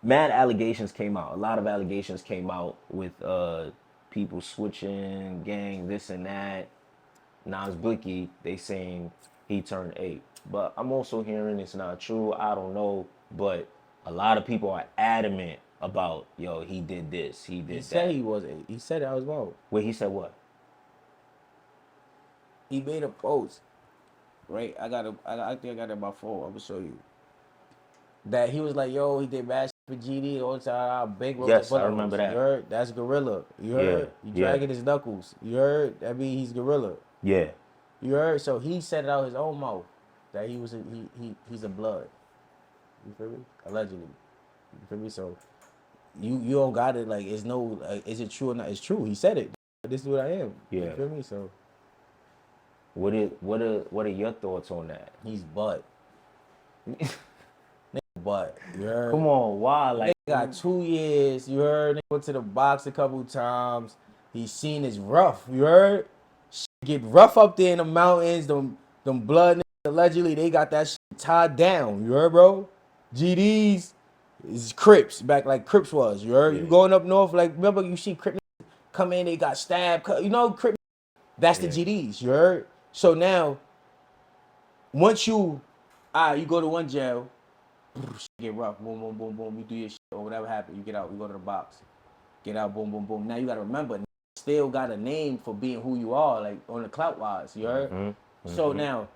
mad allegations came out. A lot of allegations came out with people switching, gang, this and that. Nas Blixky, they saying he turned 8. But I'm also hearing it's not true. I don't know. But a lot of people are adamant about, yo, he did this, he did He that. said he was 8. He said that as well. Wait, he said what? He made a post, right? I think I got it by phone. I'm gonna show you. That he was like, yo, he did bad shit for GD all the time. Big rolls Yes, and I remember bullet. that. You heard? That's gorilla. You heard? Yeah, You yeah, dragging his knuckles. You heard? That mean he's gorilla. yeah. You heard? So he said it out his own mouth that he's a blood. You feel me? Allegedly. You feel me? So you don't got it. Like, it's no. Is it true or not? It's true. He said it. This is what I am. Yeah. You feel me? So What are your thoughts on that? he's butt. But you heard? Come on, why? Like, Nigga got 2 years. You heard? Nigga went to the box a couple times. He's seen it's rough. You heard? Shit get rough up there in the mountains. Them blood niggas, allegedly they got that shit tied down. You heard, bro? GDs is Crips back like Crips was. You heard? Yeah. You going up north, like, remember you see Crips come in, they got stabbed. You know, Crips. That's the GDs. You heard? So now, once you go to one jail. Shit get rough, boom, boom, boom, boom. You do your shit or whatever happened. You get out, you go to the box. Get out, boom, boom, boom. Now you gotta remember, still got a name for being who you are, like on the clout wise. You heard? Mm-hmm. So now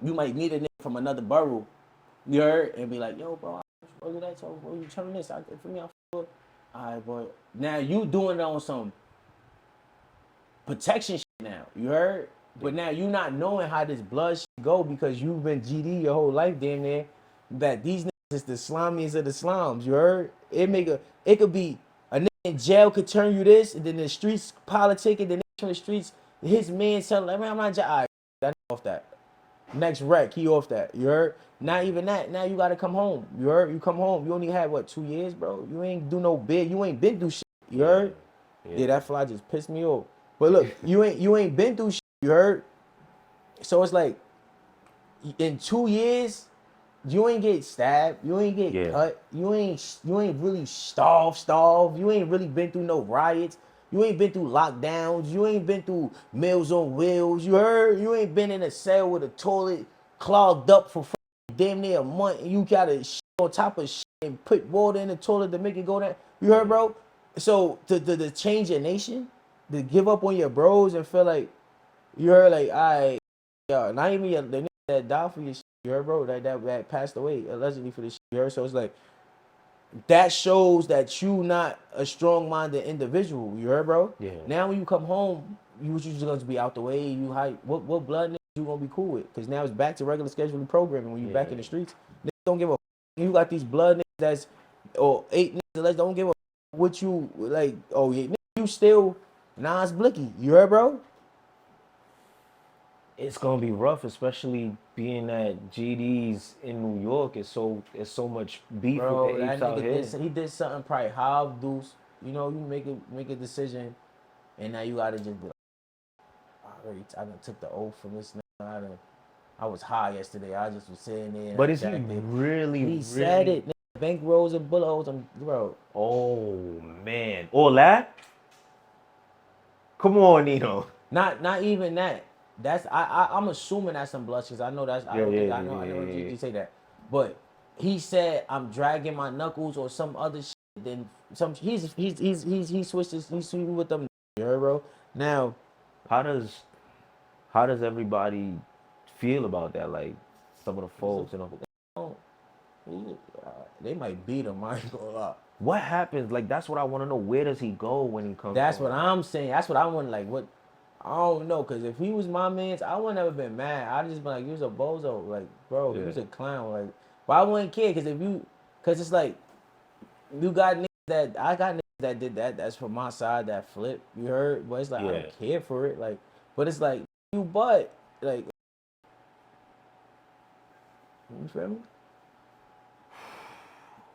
you might meet a nigga from another borough. You heard? And be like, yo, bro, look at that. So, bro, you turning this? For me, I feel. All right, boy. Now you doing it on some protection shit now. You heard? But now you not knowing how this blood shit go because you've been GD your whole life, damn near. That these niggas is the slimiest of the slimes. You heard? It could be a nigga in jail could turn you this, and then the streets politic, and then they turn the streets. His man telling like, man, I'm not jail. All right, that off that. Next wreck, he off that. You heard? Not even that. Now you gotta come home. You heard? You come home. You only had what 2 years, bro? You ain't do no big. You ain't been through shit. You heard? Yeah, that fly just pissed me off. But look, you ain't been through shit. You heard? So it's like in 2 years. You ain't get stabbed. You ain't get cut. You ain't really starved. You ain't really been through no riots. You ain't been through lockdowns. You ain't been through Meals on Wheels. You heard? You ain't been in a cell with a toilet clogged up for damn near a month, and you gotta shit on top of shit and put water in the toilet to make it go down. You heard, bro? So to change your nation, to give up on your bros and feel like you heard, like, alright, yo, not even the nigga that died for your shit. You heard, bro? That passed away allegedly for this shit. You heard? So it's like that shows that you not a strong-minded individual. You heard, bro? Yeah. Now when you come home, you just gonna be out the way. You hype. What blood niggas you gonna be cool with? Because now it's back to regular scheduling programming when you back in the streets. Niggas don't give a. You got these blood niggas that's or 8 niggas that don't give a what you like. Oh yeah, nigga, you still Nas Blixky. You heard, bro? It's gonna be rough, especially being that GD's in New York. It's so much beef Bro, with the apes that out nigga here. he did something probably how deuce. You know, you make a decision, and now you gotta just be like, I done took the oath from this nigga. I was high yesterday. I just was sitting there. But is he really? He said it. Nigga, bank rolls and bullet holes, bro. Oh man, all that? Come on, Neno. Not even that. That's I'm assuming that's some blush because I know that's I don't think I know you say that. But he said I'm dragging my knuckles or some other shit. Then some he switched he's with them. You heard, bro? Now, how does everybody feel about that? Like some of the folks, you know. They might beat him. I ain't gonna lie. What happens? Like that's what I want to know. Where does he go when he comes? That's what I'm saying. That's what I want. Like what? I don't know, cause if he was my man's, I wouldn't have been mad. I'd just been like, you was a bozo, like, bro, you was a clown, like. But I wouldn't care, cause it's like, you got niggas that I got niggas that did that. That's from my side that flip. You heard? But it's like I don't care for it, like. But it's like you, but like, you feel me?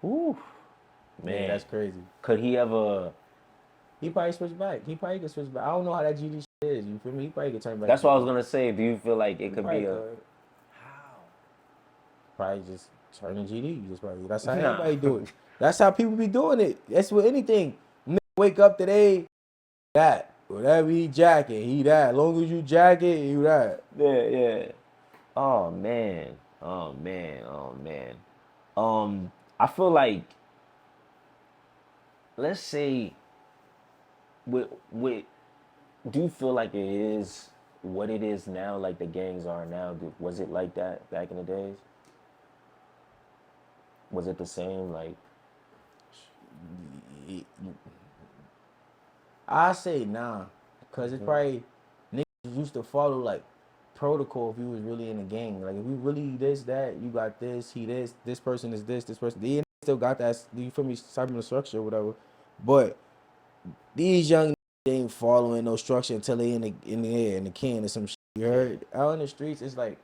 Ooh, man, yeah, that's crazy. Could he ever? He probably switch back. He probably could switch back. I don't know how that GD shit is. You feel me? He probably could turn back. That's what I was gonna say. Do you feel like it could be a? Could. How? Probably just turning GD. Just probably that's how Nah. everybody do it. That's how people be doing it. That's with anything. Nigga wake up today, that. Whatever he jacket, he that. As long as you jacket, you that. Yeah. Oh man. I feel like, let's say, with do you feel like it is what it is now, like the gangs are now? Was it like that back in the days? Was it the same? Like, I say nah, cause it's probably niggas used to follow like protocol if you was really in a gang. Like if you really this that you got this, he this person is this person. They still got that. You feel me? Type of structure or whatever. But these young niggas, they ain't following no structure until they in the air in the can or some shit. You heard? Out in the streets, it's like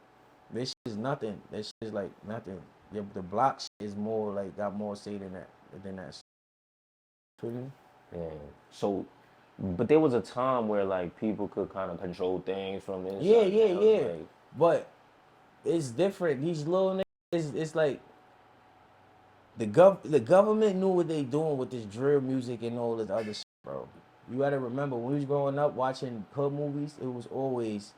this shit is nothing. That shit is like nothing. The block shit is more like got more say than that shit. Feel me? yeah. So, but there was a time where like people could kind of control things from inside. Yeah. Like, But it's different. These little niggas, it's like the government knew what they doing with this drill music and all this other shit, bro. You gotta remember when we was growing up watching hood movies, it was always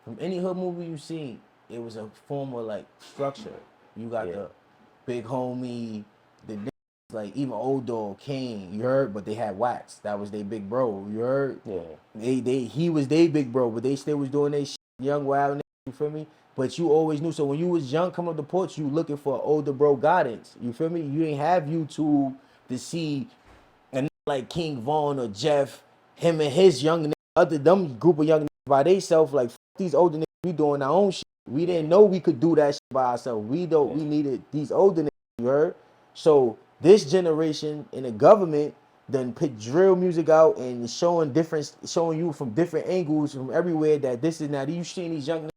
from any hood movie you seen, it was a form of like structure. You got the big homie, the niggas, like even Old Dog, Kane, you heard, but they had Wax. That was their big bro. You heard? yeah. He was their big bro, but they still was doing their shit, young wild niggas, you feel me? But you always knew. So when you was young, coming up the porch, you looking for an older bro guidance. You feel me? You ain't have YouTube to see a nigga like King Vaughn or Jeff, him and his young niggas, other them group of young niggas by themselves. Like these older niggas, we doing our own shit. We didn't know we could do that shit by ourselves. We needed these older niggas. You heard? So this generation in the government then put drill music out and showing you from different angles from everywhere that this is now. You seeing these young niggas,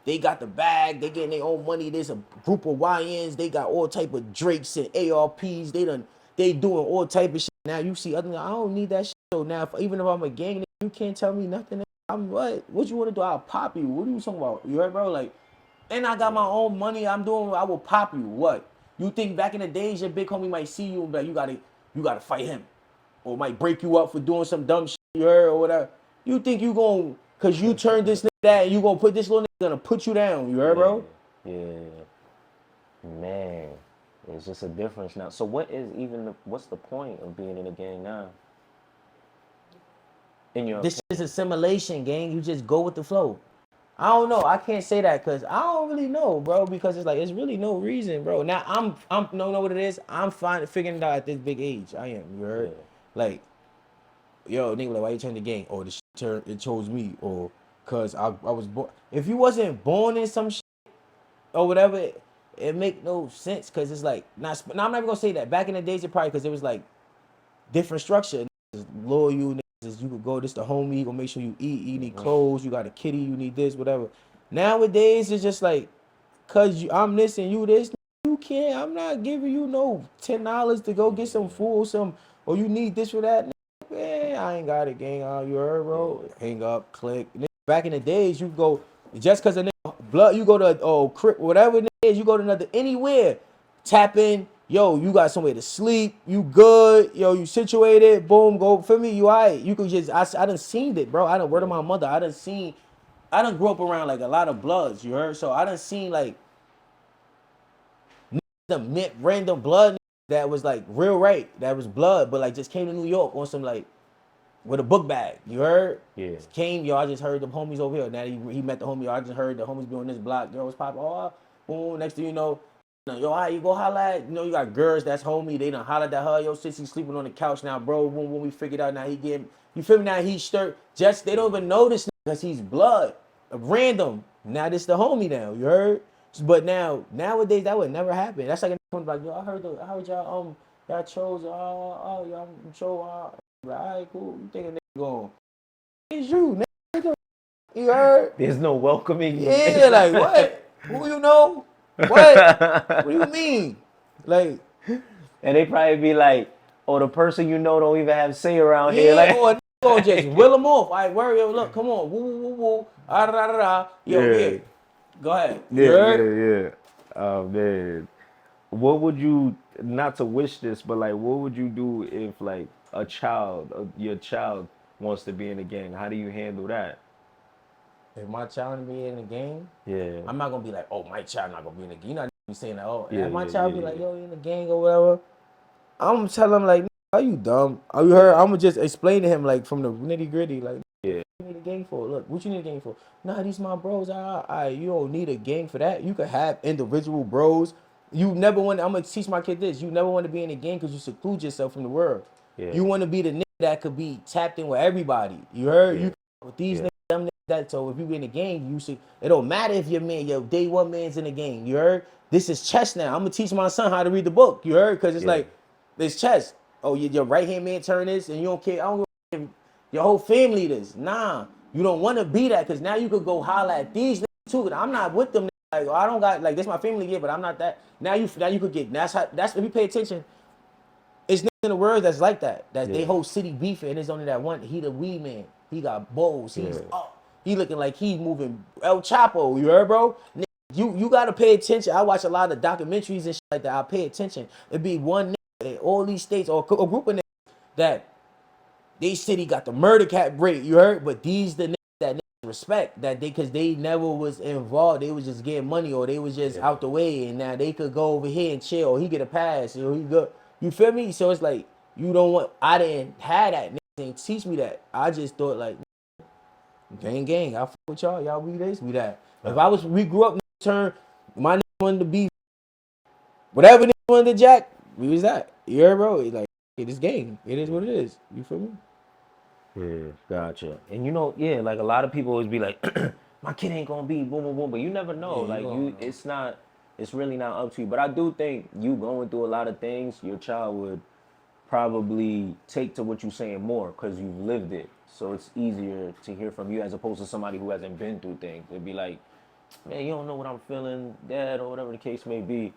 they got the bag, they getting their own money. There's a group of YNs, they got all type of Drakes and ARPs. They doing all type of shit. Now you see other, I don't need that shit. So now even if I'm a gang nigga, you can't tell me nothing. I'm what? What you want to do? I'll pop you. What are you talking about? You heard, bro? Like, and I got my own money. I will pop you. What? You think back in the days your big homie might see you and be like, you gotta fight him, or might break you up for doing some dumb shit you heard or whatever. You think you gon' cause you turned this nigga that and you gonna put this little nigga gonna put you down? You heard, bro? Yeah. Man, it's just a difference now. So what's the point of being in a gang now? This is assimilation, gang. You just go with the flow. I don't know. I can't say that because I don't really know, bro. Because it's like it's really no reason, bro. Now I'm know what it is. I'm figuring it out at this big age. I am. You heard? Yeah. Like, yo, nigga, like, why you turn the gang? Or it chose me, or cause I was born. If you wasn't born in some shit or whatever, it make no sense. Cause it's like now I'm not even gonna say that. Back in the days, it probably because it was like different structure. Loyal you. You could go, this the homie, you gonna make sure you eat, you need clothes, you got a kitty, you need this, whatever. Nowadays, it's just like, cause I'm this and you this, you can't, I'm not giving you no $10 to go get some food, or you need this or that. Man, I ain't got it, gang, you heard, bro? Hang up, click. Back in the days, you go, just cause of blood, you go to, crip, whatever it is, you go to anywhere, tap in, yo, you got somewhere to sleep, you good, yo, you situated, boom, go, for me, you all right. You could just, I done seen it, bro. I done word of my mother, I done grew up around like a lot of bloods, you heard? So I done seen like the random blood that was like real right, that was blood, but like just came to New York on some like, with a book bag, you heard? Yeah. Came, yo, I just heard the homies over here. Now he met the homie, yo, I just heard the homies be on this block, yo, what's poppin'? Oh, boom, next thing you know, yo, how you go holla at, you know, you got girls that's homie, they done hollered at her, yo, sissy sleeping on the couch now, bro, when we figured out now he getting, you feel me, now he stirred, just, they don't even know this because he's blood, random, now this the homie now, you heard? But now, nowadays, that would never happen. That's like a nigga like, yo, I heard y'all, y'all chose, y'all chose, like, all right, cool, you think a nigga going, it's you, nigga, you heard? There's no welcoming. Yeah, like, what? Who you know? What? What do you mean? Like, and they probably be like, oh, the person you know don't even have say around here. yeah, Like, or go just will them off. All right, worry, yo, look, come on, woo, woo, woo, woo, ah, da, da, da, da. Yo, yeah. Go ahead. You heard? yeah. Oh man, what would you, not to wish this, but like, what would you do if like a child, your child wants to be in a gang? How do you handle that? If my child be in the game, Yeah, I'm not gonna be like, oh, my child not gonna be in the game. You're not be saying that. Oh, yeah, if my yeah, child yeah, be like, yeah, yo, you in the gang or whatever, I'm gonna tell him like, are you dumb? Are you heard? yeah, I'm gonna just explain to him like from the nitty gritty, like, yeah, you need a gang for? Look, what you need a gang for? Nah, these my bros. You don't need a gang for that. You could have individual bros. You never want. I'm gonna teach my kid this. You never want to be in a gang because you seclude yourself from the world. yeah, You want to be the nigga that could be tapped in with everybody. You heard? yeah, You with these yeah, niggas, them niggas, that. So if you be in a gang, you should. It don't matter if your man, your day one man's in the gang. You heard? This is chess now. I'm gonna teach my son how to read the book. You heard? Because it's yeah, like, it's chess. Oh, your right hand man turn this, and you don't care. I don't give your whole family this. Nah, you don't want to be that because now you could go holler at these niggas too. I'm not with them. Like, I don't got like this my family here, but I'm not that. Now you could get. That's if you pay attention. It's niggas in the world that's like that. That they yeah, whole city beefing. And it's only that one. He the weed man. He got bowls. He's yeah, up. He looking like he moving El Chapo. You heard, bro? You gotta pay attention. I watch a lot of documentaries and shit like that. I pay attention. It be one nigga in all these states or a group of niggas that they city got the murder cap rate, you heard? But these the niggas that niggas respect that they cause they never was involved. They was just getting money or they was just yeah, out the way and now they could go over here and chill or he get a pass or he go. You feel me? So it's like you don't want I didn't have that. Niggas didn't teach me that. I just thought like gang. I fuck with y'all. Y'all we this, we that. If I was we grew up turn my nigga wanted to be whatever nigga wanted to jack, we was that. You heard, bro? It's like it is gang. It is what it is. You feel me? yeah. Gotcha. And you know, yeah, like a lot of people always be like, my kid ain't gonna be boom, boom, boom, but you never know. Yeah, you Like don't you, know. it's not, it's really not up to you. But I do think you going through a lot of things, your child would probably take to what you're saying more because you've lived it. So it's easier to hear from you as opposed to somebody who hasn't been through things. It'd be like, man, you don't know what I'm feeling, dad, or whatever the case may be.